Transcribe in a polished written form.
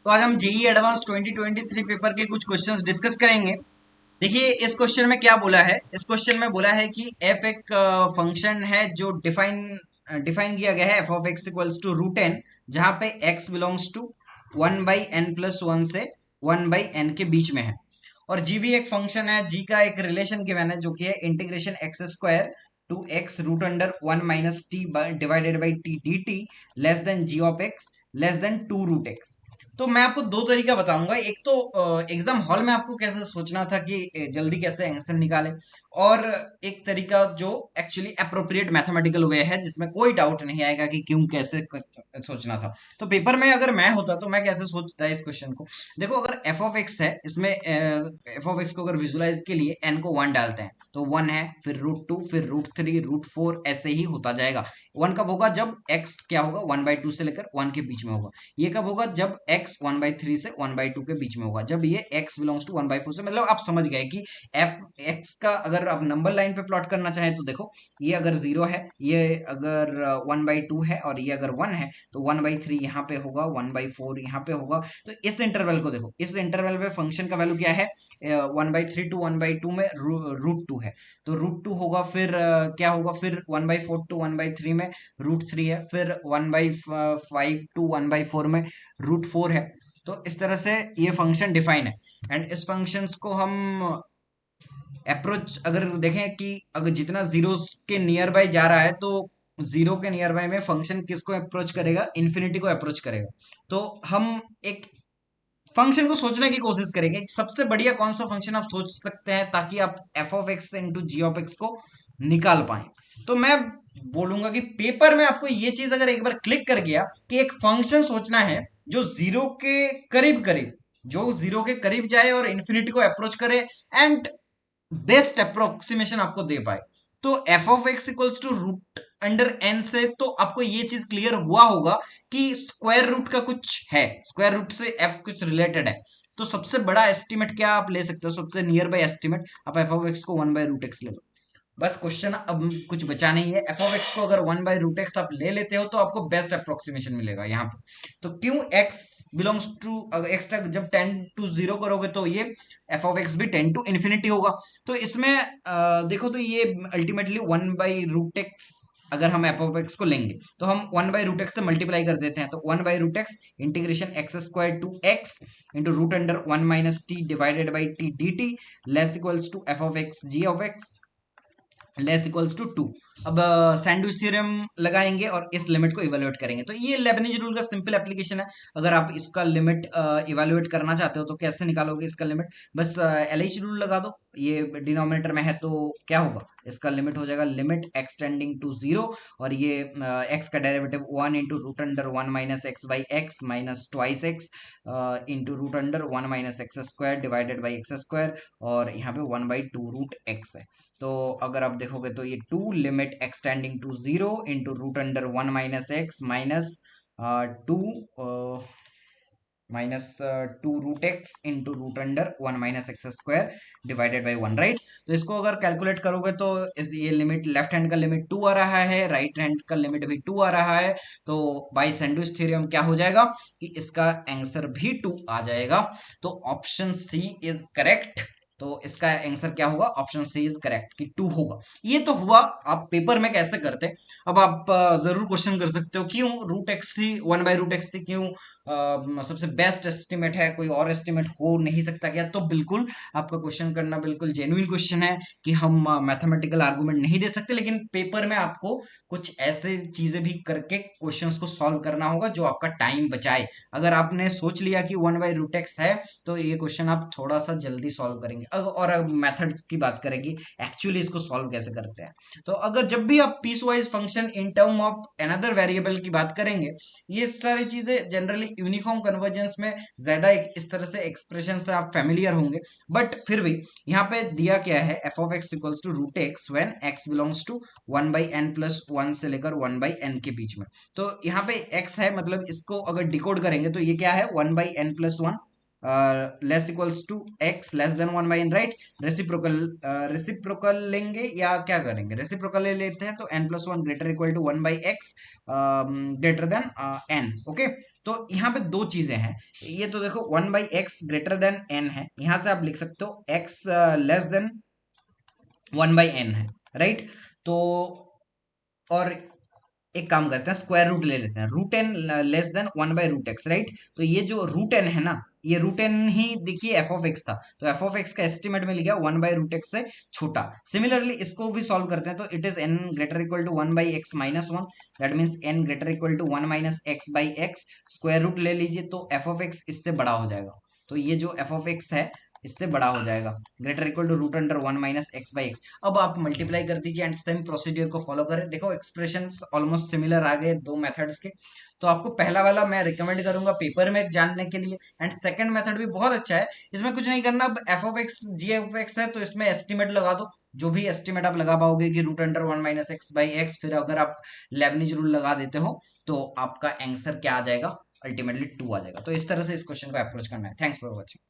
तो आज हम जेई एडवांस 2023 पेपर के कुछ क्वेश्चंस डिस्कस करेंगे। देखिए इस क्वेश्चन में क्या बोला है, इस क्वेश्चन में बोला है कि एफ एक फंक्शन है जो डिफाइन डिफाइन किया गया है F of X equals to root N, जहां पे एक्स बिलोंग्स टू 1/n+1 से 1/n के बीच में है। और जी भी एक फंक्शन है, जी का एक रिलेशन गिवन है जो कि है integration X square to X root under 1 - t divided by T D T less than G of X less than 2 root X. तो मैं आपको दो तरीका बताऊंगा। एक तो एग्जाम हॉल में आपको कैसे सोचना था कि जल्दी कैसे आंसर निकाले, और एक तरीका जो एक्चुअली अप्रोप्रिएट मैथमेटिकल वे है जिसमें कोई डाउट नहीं आएगा कि क्यों कैसे सोचना था। तो पेपर में अगर मैं होता तो मैं कैसे सोचता इस क्वेश्चन को। देखो अगर एफ ऑफ एक्स है, इसमें एफ ऑफ एक्स को अगर विजुलाइज के लिए एन को 1 डालते हैं तो 1 है, फिर √2, फिर √3, √4, ऐसे ही होता जाएगा। 1 कब होगा? जब एक्स क्या होगा 1/2 से लेकर 1 के बीच में होगा। ये कब होगा? जब x 1/3 से 1/2 के बीच में होगा। जब ये x बिलोंग्स टू 1/4 से, मतलब आप समझ गए कि एफ एक्स का अगर आप नंबर लाइन पे प्लॉट करना चाहें तो देखो, ये अगर 0 है, ये अगर 1/2 है और ये अगर 1 है, तो 1/3 यहाँ पे होगा, 1/4 यहाँ पे होगा। तो इस इंटरवल को देखो, इस इंटरवल पे फंक्शन का वैल्यू क्या है? 1/3 टू 1/2 में √2 है, तो √2 होगा। फिर क्या होगा? फिर 1/4 टू 1/3 में √3 है, फिर 1/5 टू 1/4 में √4 है। तो इस तरह से ये फंक्शन डिफाइन है। एंड इस फंक्शंस को हम अप्रोच अगर देखें कि अगर जितना जीरो के नियर बाय जा रहा है, तो जीरो के नियर बाय में फंक्शन किसको अप्रोच करेगा? इन्फिनिटी को अप्रोच करेगा। तो हम एक फंक्शन को सोचने की कोशिश करेंगे, सबसे बढ़िया कौन सा फंक्शन आप सोच सकते हैं ताकि आप F of X into G of X को निकाल पाए। तो मैं बोलूंगा कि पेपर में आपको ये चीज अगर एक बार क्लिक कर गया कि एक फंक्शन सोचना है जो जीरो के करीब करीब, जो जीरो के करीब जाए और इन्फिनिटी को अप्रोच करे, एंड बेस्ट अप्रोक्सीमेशन आपको दे पाए, तो F of X equals to root under N से तो आपको ये चीज क्लियर हुआ होगा कि स्क्वायर रूट का कुछ है, स्क्वायर रूट से एफ कुछ रिलेटेड है। तो सबसे बड़ा एस्टिमेट क्या आप ले सकते हो? सबसे नियर बाय एस्टिमेट आप एफ ऑफ एक्स को 1/√x ले लो। बस क्वेश्चन अब कुछ बचा नहीं है। एफ ऑफ एक्स को अगर 1/√x आप ले लेते हो तो आपको बेस्ट अप्रोक्सीमेशन मिलेगा यहाँ पे। तो क्यों एक्स बिलोंग्स टू, एक्स तक जब 10 to 0 करोगे तो ये एफ ऑफ एक्स भी 10 to ∞ होगा। तो इसमें देखो, तो ये अल्टीमेटली 1/√x, अगर हम एफ ऑफ एक्स को लेंगे तो हम 1/√x से मल्टीप्लाई कर देते हैं, तो 1/√x integration X square to X into root under 1 - t divided by T D T less equals to F of X G of X less equals to 2। अब सैंडविच थ्योरम लगाएंगे और इस limit को evaluate करेंगे। तो ये Lebanese rule का simple application है। अगर आप इसका लिमिट इवेलुएट करना चाहते हो तो कैसे निकालोगे इसका लिमिट? बस एलएच रूल लगा दो। ये डिनोमिनेटर में है तो क्या होगा? इसका लिमिट हो जाएगा लिमिट एक्सटेंडिंग टू 0, और ये एक्स का derivative 1 into root under 1 - x/x minus twice X into root under 1 - x² divided by X square, और यहाँ पे 1/2√x है। तो अगर आप देखोगे तो ये 2 limit extending to 0 into root under 1 - x minus 2 2 √x into root under 1 - x² divided by 1, right. तो इसको अगर कैलकुलेट करोगे तो ये लिमिट, लेफ्ट हैंड का लिमिट 2 आ रहा है, राइट हैंड का लिमिट भी 2 आ रहा है। तो बाई सैंडविच थ्योरम क्या हो जाएगा कि इसका आंसर भी 2 आ जाएगा। तो ऑप्शन सी इज करेक्ट। तो इसका आंसर क्या होगा? ऑप्शन सी इज करेक्ट कि 2 होगा। ये तो हुआ। आप पेपर में कैसे करते? अब आप जरूर क्वेश्चन कर सकते हो क्यों √x थी, 1/√x थी, क्यों सबसे बेस्ट एस्टिमेट है, कोई और एस्टिमेट हो नहीं सकता क्या? तो बिल्कुल आपका क्वेश्चन करना बिल्कुल जेन्युइन क्वेश्चन है कि हम मैथमेटिकल आर्गुमेंट नहीं दे सकते, लेकिन पेपर में आपको कुछ ऐसे चीजें भी करके क्वेश्चंस को सॉल्व करना होगा जो आपका टाइम बचाए। अगर आपने सोच लिया कि 1/√x है तो ये क्वेश्चन आप थोड़ा सा जल्दी सॉल्व करेंगे। और मेथड की बात करेंगे एक्चुअली इसको सॉल्व कैसे करते हैं। तो अगर जब भी आप piecewise function in term of another variable की बात करेंगे, ये सारी चीजें जनरली यूनिफॉर्म कन्वर्जेंस में ज्यादा इस तरह से एक्सप्रेशन से आप फेमिलियर होंगे। बट फिर भी यहाँ पे दिया क्या है? F of X equals to √x when x belongs to 1/n+1 से लेकर 1/n के बीच में। तो यहाँ पे x है, मतलब इसको अगर डिकोड करेंगे तो ये क्या है? 1/n+1 less equals to X less than 1/n, right. Reciprocal लेंगे या क्या करेंगे, रेसिप्रोकल ले लेते हैं, तो n+1 greater equal to 1/x greater than n। Okay, तो यहाँ पे दो चीजें हैं। ये तो देखो 1/x ग्रेटर देन n है, यहां से आप लिख सकते हो x लेस देन 1/n है, राइट। तो और एक काम करते हैं, स्क्वायर रूट ले लेते हैं, root N less than 1/√x, right. तो ये जो रूट एन है ना, ये रूट एन ही देखिए एफ ऑफ एक्स था, तो एफ ऑफ एक्स का एस्टिमेट में लिखा 1/√x से छोटा। सिमिलरली इसको भी सॉल्व करते हैं, तो it is N greater equal to 1/x-1, that means N greater equal to 1-x/x। Square root ले लीजिए तो एफ ऑफ एक्स इससे बड़ा हो जाएगा, तो ये जो एफ ऑफ एक्स है इससे बड़ा हो जाएगा, ग्रेटर इक्वल टू √1-x/x। अब आप मल्टीप्लाई कर दीजिए एंड सेम प्रोसीजर को फॉलो करें। देखो एक्सप्रेशंस ऑलमोस्ट सिमिलर आ गए दो मेथड्स के, तो आपको पहला वाला मैं रिकमेंड करूंगा पेपर में जानने के लिए, एंड सेकंड मेथड भी बहुत अच्छा है। इसमें कुछ नहीं करना, अब F of X G F X है तो इसमें एस्टिमेट लगा दो, जो भी एस्टिमेट आप लगा पाओगे कि √1-x/x, फिर अगर आप लेबनिज रूल लगा देते हो तो आपका आंसर क्या आ जाएगा, अल्टीमेटली 2 आ जाएगा। तो इस तरह से इस क्वेश्चन को अप्रोच करना है। Thanks for watching.